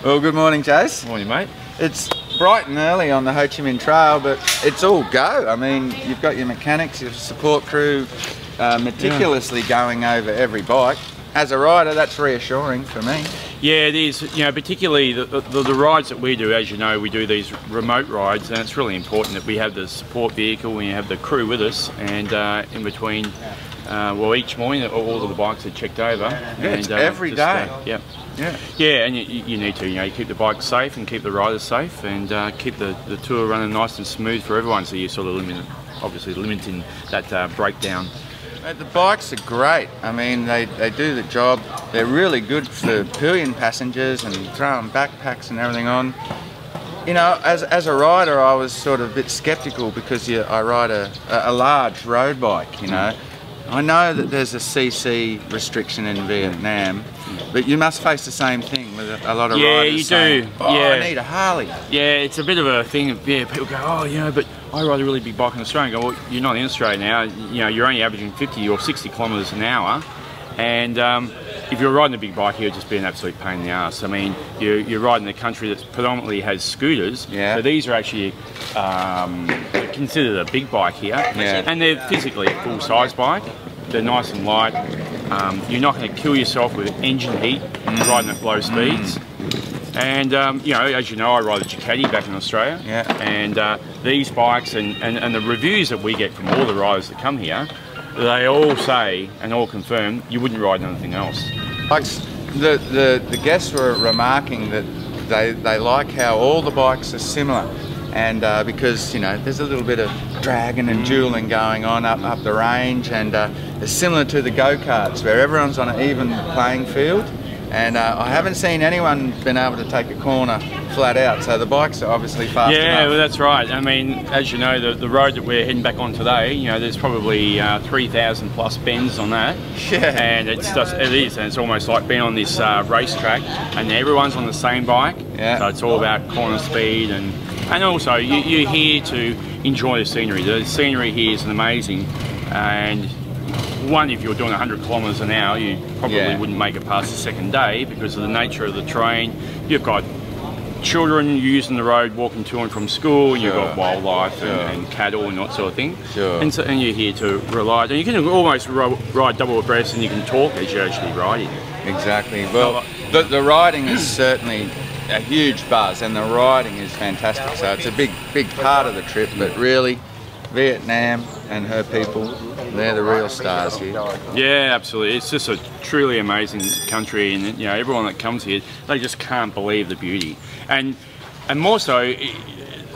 Well, good morning, Jace. Morning, mate. It's bright and early on the Ho Chi Minh Trail, but it's all go. I mean, you've got your mechanics, your support crew, meticulously going over every bike. As a rider, that's reassuring for me. Yeah, it is. You know, particularly the rides that we do. As you know, we do these remote rides, and it's really important that we have the support vehicle, we have the crew with us, and in between, well, each morning all of the bikes are checked over. Yeah, and every day. Yeah, and you need to. You know, you keep the bikes safe and keep the riders safe, and keep the tour running nice and smooth for everyone. So you're sort of limiting that breakdown. The bikes are great. I mean, they do the job. They're really good for pillion passengers and throwing backpacks and everything on. You know, as a rider, I was sort of a bit sceptical because I ride a large road bike, you know. I know that there's a CC restriction in Vietnam, but you must face the same thing with a lot of riders saying, oh, I need a Harley. Yeah, it's a bit of a thing. Yeah, people go, oh, you know, but I ride a really big bike in Australia. I go, well, you're not in Australia now. You know, you're only averaging 50 or 60 kilometres an hour, and if you're riding a big bike, you'll just be an absolute pain in the ass. I mean, you're riding a country that predominantly has scooters, so these are actually considered a big bike here, and they're physically a full-size bike. They're nice and light. You're not going to kill yourself with engine heat riding at low speeds. And you know, as you know, I ride a Ducati back in Australia, and these bikes and the reviews that we get from all the riders that come here, they all say and all confirm you wouldn't ride anything else. Like the guests were remarking that they like how all the bikes are similar, and because, you know, there's a little bit of dragging and dueling going on up the range, and it's similar to the go-karts where everyone's on an even playing field. And I haven't seen anyone been able to take a corner flat out, so the bikes are obviously fast enough. Yeah, well, that's right. I mean, as you know, the road that we're heading back on today, you know, there's probably 3,000 plus bends on that. Yeah. And it is, and it's almost like being on this racetrack, and everyone's on the same bike. Yeah. So it's all about corner speed, and also you're here to enjoy the scenery. The scenery here is amazing, and one, if you're doing 100 kilometres an hour, you probably wouldn't make it past the second day because of the nature of the terrain. You've got children using the road, walking to and from school, and you've got wildlife and cattle and that sort of thing. And you're here to rely. And you can almost ride double abreast, and you can talk as you're actually riding. Exactly. Well, the riding is certainly a huge buzz, and the riding is fantastic. So it's a big part of the trip, but really, Vietnam and her people, they're the real stars here. Yeah, absolutely. It's just a truly amazing country, and you know, everyone that comes here, they just can't believe the beauty. And more so,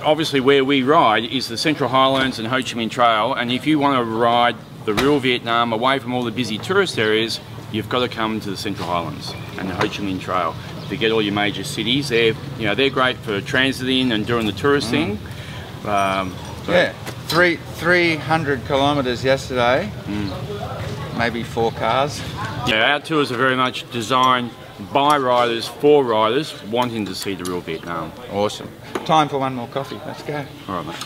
obviously where we ride is the Central Highlands and Ho Chi Minh Trail, and if you want to ride the real Vietnam away from all the busy tourist areas, you've got to come to the Central Highlands and the Ho Chi Minh Trail to get all your major cities. They're great for transiting and doing the tourist thing. Yeah. 300 kilometres yesterday, maybe 4 cars. Yeah, our tours are very much designed by riders, for riders, wanting to see the real Vietnam. Awesome. Time for one more coffee, let's go. All right, mate.